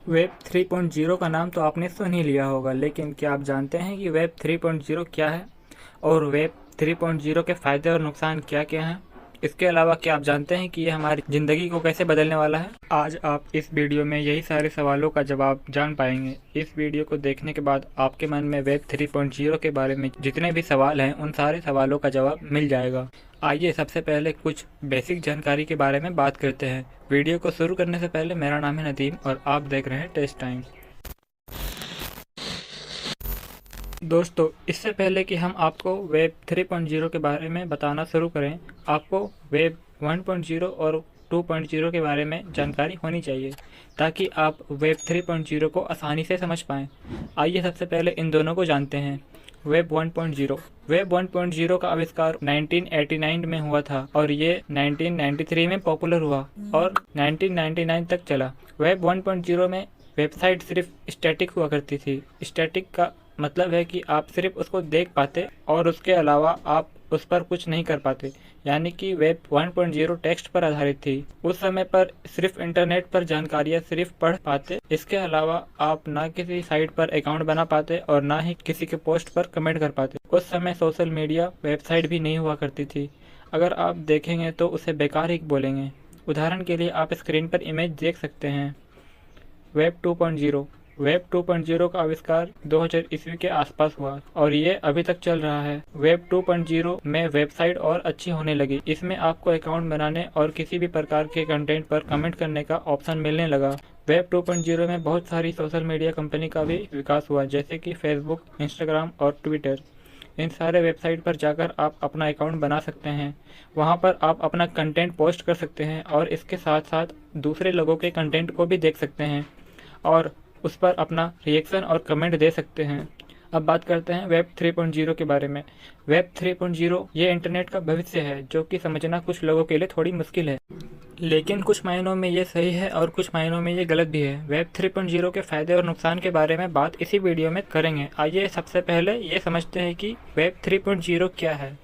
Web 3.0 का नाम तो आपने सुन ही लिया होगा, लेकिन क्या आप जानते हैं कि वेब 3.0 क्या है और वेब 3.0 के फ़ायदे और नुकसान क्या क्या हैं? इसके अलावा क्या आप जानते हैं कि ये हमारी ज़िंदगी को कैसे बदलने वाला है? आज आप इस वीडियो में यही सारे सवालों का जवाब जान पाएंगे। इस वीडियो को देखने के बाद आपके मन में वेब 3.0 के बारे में जितने भी सवाल हैं, उन सारे सवालों का जवाब मिल जाएगा। आइए सबसे पहले कुछ बेसिक जानकारी के बारे में बात करते हैं। वीडियो को शुरू करने से पहले मेरा नाम है नदीम और आप देख रहे हैं टेस्ट टाइम। दोस्तों, इससे पहले कि हम आपको वेब 3.0 के बारे में बताना शुरू करें, आपको वेब 1.0 और 2.0 के बारे में जानकारी होनी चाहिए ताकि आप वेब 3.0 को आसानी से समझ पाएँ। आइए सबसे पहले इन दोनों को जानते हैं। वेब 1.0 वेब 1.0 का आविष्कार 1989 में हुआ था और ये 1993 में पॉपुलर हुआ और 1999 तक चला। वेब 1.0 में वेबसाइट सिर्फ स्टैटिक हुआ करती थी। स्टैटिक का मतलब है कि आप सिर्फ उसको देख पाते और उसके अलावा आप उस पर कुछ नहीं कर पाते, यानी कि वेब 1.0 टेक्स्ट पर आधारित थी। उस समय पर सिर्फ इंटरनेट पर जानकारियाँ सिर्फ पढ़ पाते, इसके अलावा आप ना किसी साइट पर अकाउंट बना पाते और ना ही किसी के पोस्ट पर कमेंट कर पाते। उस समय सोशल मीडिया वेबसाइट भी नहीं हुआ करती थी। अगर आप देखेंगे तो उसे बेकार ही बोलेंगे। उदाहरण के लिए आप स्क्रीन पर इमेज देख सकते हैं। वेब 2.0 वेब 2.0 का आविष्कार 2000 ईस्वी के आसपास हुआ और ये अभी तक चल रहा है। वेब 2.0 में वेबसाइट और अच्छी होने लगी। इसमें आपको अकाउंट बनाने और किसी भी प्रकार के कंटेंट पर कमेंट करने का ऑप्शन मिलने लगा। वेब 2.0 में बहुत सारी सोशल मीडिया कंपनी का भी विकास हुआ, जैसे कि फेसबुक, इंस्टाग्राम और ट्विटर। इन सारे वेबसाइट पर जाकर आप अपना अकाउंट बना सकते हैं। वहां पर आप अपना कंटेंट पोस्ट कर सकते हैं और इसके साथ साथ दूसरे लोगों के कंटेंट को भी देख सकते हैं और उस पर अपना रिएक्शन और कमेंट दे सकते हैं। अब बात करते हैं वेब 3.0 के बारे में। वेब 3.0 ये इंटरनेट का भविष्य है, जो कि समझना कुछ लोगों के लिए थोड़ी मुश्किल है, लेकिन कुछ मायनों में ये सही है और कुछ मायनों में ये गलत भी है। वेब 3.0 के फ़ायदे और नुकसान के बारे में बात इसी वीडियो में करेंगे। आइए सबसे पहले ये समझते हैं कि वेब 3.0 क्या है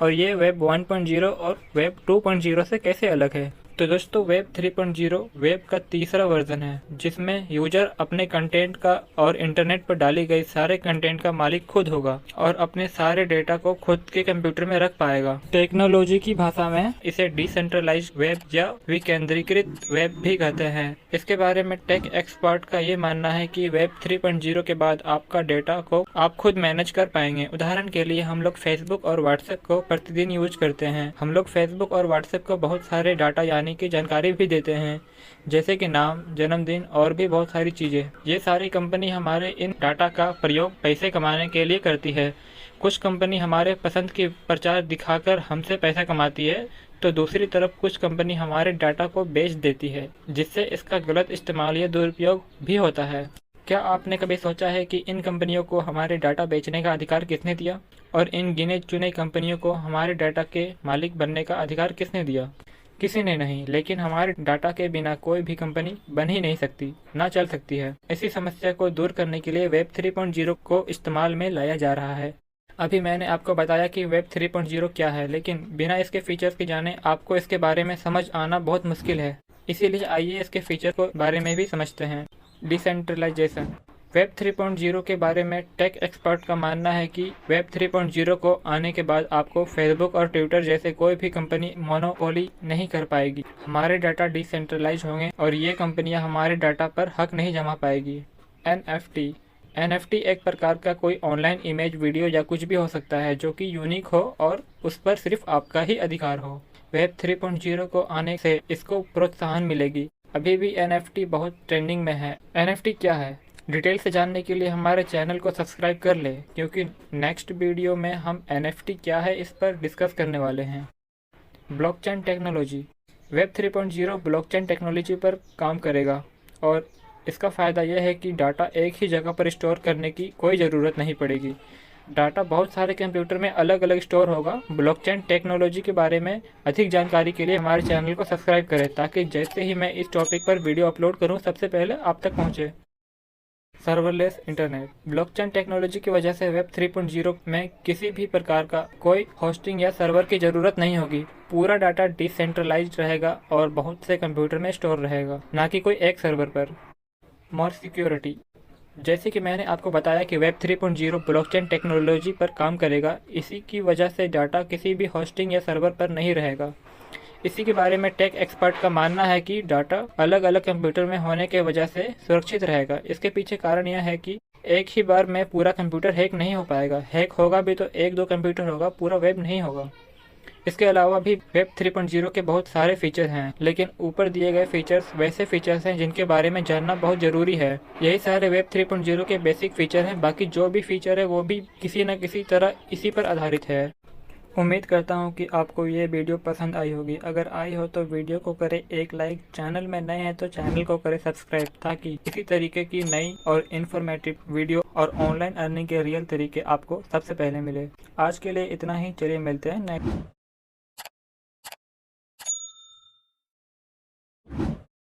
और ये वेब 1.0 और वेब 2.0 से कैसे अलग है। तो दोस्तों, वेब 3.0 वेब का तीसरा वर्जन है, जिसमें यूजर अपने कंटेंट का और इंटरनेट पर डाली गई सारे कंटेंट का मालिक खुद होगा और अपने सारे डेटा को खुद के कंप्यूटर में रख पाएगा। टेक्नोलॉजी की भाषा में इसे डिसेंट्रलाइज्ड वेब या विकेंद्रीकृत वेब भी कहते हैं। इसके बारे में टेक एक्सपर्ट का ये मानना है कि वेब 3.0 के बाद आपका डेटा को आप खुद मैनेज कर पाएंगे। उदाहरण के लिए हम लोग फेसबुक और व्हाट्सएप को प्रतिदिन यूज करते हैं। हम लोग फेसबुक और व्हाट्सएप को बहुत सारे डाटा की जानकारी भी देते हैं, जैसे कि नाम, जन्मदिन और भी बहुत सारी चीज़ें। ये सारी कंपनी हमारे इन डाटा का प्रयोग पैसे कमाने के लिए करती है। कुछ कंपनी हमारे पसंद की प्रचार दिखाकर हमसे पैसा कमाती है, तो दूसरी तरफ कुछ कंपनी हमारे डाटा को बेच देती है, जिससे इसका गलत इस्तेमाल या दुरुपयोग भी होता है। क्या आपने कभी सोचा है कि इन कंपनियों को हमारे डाटा बेचने का अधिकार किसने दिया और इन गिने चुने कंपनियों को हमारे डाटा के मालिक बनने का अधिकार किसने दिया? किसी ने नहीं, लेकिन हमारे डाटा के बिना कोई भी कंपनी बन ही नहीं सकती, ना चल सकती है। इसी समस्या को दूर करने के लिए वेब 3.0 को इस्तेमाल में लाया जा रहा है। अभी मैंने आपको बताया कि वेब 3.0 क्या है, लेकिन बिना इसके फीचर्स के जाने आपको इसके बारे में समझ आना बहुत मुश्किल है। इसीलिए आइए इसके फीचर के बारे में भी समझते हैं। डिसेंट्रलाइजेशन। वेब 3.0 के बारे में टेक एक्सपर्ट का मानना है कि वेब 3.0 को आने के बाद आपको फेसबुक और ट्विटर जैसे कोई भी कंपनी मोनोपोली नहीं कर पाएगी। हमारे डाटा डिसेंट्रलाइज होंगे और ये कंपनियां हमारे डाटा पर हक नहीं जमा पाएगी। NFT एक प्रकार का कोई ऑनलाइन इमेज, वीडियो या कुछ भी हो सकता है जो कि यूनिक हो और उस पर सिर्फ आपका ही अधिकार हो। वेब 3.0 को आने से इसको प्रोत्साहन मिलेगी। अभी भी NFT बहुत ट्रेंडिंग में है। NFT क्या है? डिटेल से जानने के लिए हमारे चैनल को सब्सक्राइब कर ले, क्योंकि नेक्स्ट वीडियो में हम NFT क्या है इस पर डिस्कस करने वाले हैं। Blockchain technology. Web 3.0 blockchain technology पर काम करेगा और इसका फ़ायदा यह है कि डाटा एक ही जगह पर स्टोर करने की कोई ज़रूरत नहीं पड़ेगी। डाटा बहुत सारे कंप्यूटर में अलग अलग स्टोर होगा। ब्लॉकचेन टेक्नोलॉजी के बारे में अधिक जानकारी के लिए हमारे चैनल को सब्सक्राइब करें, ताकि जैसे ही मैं इस टॉपिक पर वीडियो अपलोड करूँ सबसे पहले आप तक पहुँचे। Serverless internet. ब्लॉकचेन टेक्नोलॉजी की वजह से वेब 3.0 में किसी भी प्रकार का कोई होस्टिंग या सर्वर की ज़रूरत नहीं होगी। पूरा डाटा डिसेंट्रलाइज्ड रहेगा और बहुत से कंप्यूटर में स्टोर रहेगा, ना कि कोई एक सर्वर पर। मोर सिक्योरिटी। जैसे कि मैंने आपको बताया कि वेब 3.0 ब्लॉकचेन टेक्नोलॉजी पर काम करेगा। इसी की वजह से डाटा किसी भी होस्टिंग या सर्वर पर नहीं रहेगा। इसी के बारे में टेक एक्सपर्ट का मानना है कि डाटा अलग अलग कंप्यूटर में होने के वजह से सुरक्षित रहेगा। इसके पीछे कारण यह है कि एक ही बार में पूरा कंप्यूटर हैक नहीं हो पाएगा। हैक होगा भी तो एक दो कंप्यूटर होगा, पूरा वेब नहीं होगा। इसके अलावा भी वेब 3.0 के बहुत सारे फीचर हैं, लेकिन ऊपर दिए गए फीचर्स वैसे फीचर्स हैं जिनके बारे में जानना बहुत ज़रूरी है। यही सारे वेब 3.0 के बेसिक फीचर हैं। बाकी जो भी फीचर है वो भी किसी न किसी तरह इसी पर आधारित है। उम्मीद करता हूँ कि आपको ये वीडियो पसंद आई होगी। अगर आई हो तो वीडियो को करें एक लाइक, चैनल में नए हैं तो चैनल को करें सब्सक्राइब, ताकि इसी तरीके की नई और इन्फॉर्मेटिव वीडियो और ऑनलाइन अर्निंग के रियल तरीके आपको सबसे पहले मिले। आज के लिए इतना ही, चलिए मिलते हैं नेक्स्ट।